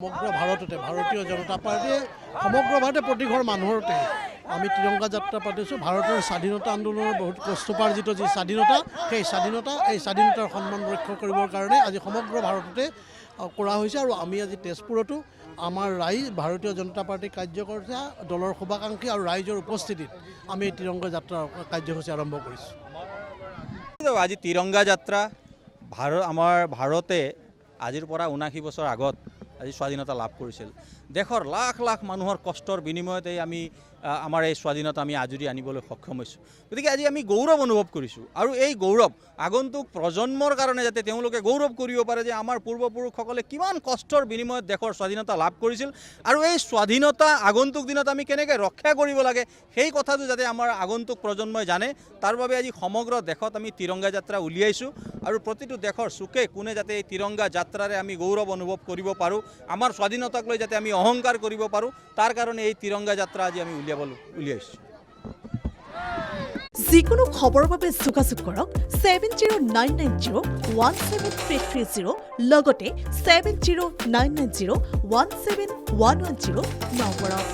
সমগ্ৰ ভাৰততে ভাৰতীয় জনতা পাৰ্টিয়ে সমগ্ৰ ভাৰতে প্ৰতি ঘৰ মানুহতে আমি তিৰংগা যাত্ৰা পাতিছোঁ। ভাৰতৰ স্বাধীনতা আন্দোলনৰ বহুত কষ্টোপাৰ্জিত যি স্বাধীনতা, এই স্বাধীনতাৰ সন্মান ৰক্ষা কৰিবৰ কাৰণে আজি সমগ্ৰ ভাৰততে কৰা হৈছে। আৰু আমি আজি তেজপুৰতো আমাৰ ভাৰতীয় জনতা পাৰ্টিৰ কাৰ্যকৰ্তা দলৰ শুভাকাংক্ষী আৰু ৰাইজৰ উপস্থিতিত আমি এই তিৰংগা যাত্ৰা কাৰ্যসূচী আৰম্ভ কৰিছোঁ। আজি তিৰংগা যাত্ৰা আমাৰ ভাৰতে আজিৰ পৰা ৭৯ বছৰ আগত আজি স্বাধীনতা লাভ কৰিছিল। দেশৰ লাখ লাখ মানুহৰ কষ্টৰ বিনিময়তে আমি আমাৰ এই স্বাধীনতা আমি আজৰি আনিবলৈ সক্ষম হৈছোঁ। গতিকে আজি আমি গৌৰৱ অনুভৱ কৰিছোঁ আৰু এই গৌৰৱ আগন্তুক প্ৰজন্মৰ কাৰণে যাতে তেওঁলোকে গৌৰৱ কৰিব পাৰে যে আমাৰ পূৰ্বপুৰুষসকলে কিমান কষ্টৰ বিনিময়ত দেশৰ স্বাধীনতা লাভ কৰিছিল আৰু এই স্বাধীনতা আগন্তুক দিনত আমি কেনেকৈ ৰক্ষা কৰিব লাগে সেই কথাটো যাতে আমাৰ আগন্তুক প্ৰজন্মই জানে, তাৰ বাবে আজি সমগ্ৰ দেশত আমি তিৰংগা যাত্ৰা উলিয়াইছোঁ আৰু প্ৰতিটো দেশৰ চুকে কোণে যাতে এই তিৰংগা যাত্ৰাৰে আমি গৌৰৱ অনুভৱ কৰিব পাৰোঁ, আমাৰ স্বাধীনতাক লৈ যাতে আমি অহংকাৰ কৰিব পাৰোঁ, তাৰ কাৰণে এই তিৰংগা যাত্ৰা আজি আমি উলিয়াইছোঁ। যিকোনো খবৰৰ বাবে যোগাযোগ কৰক 7099017330 লগতে 7099017110 নম্বৰত।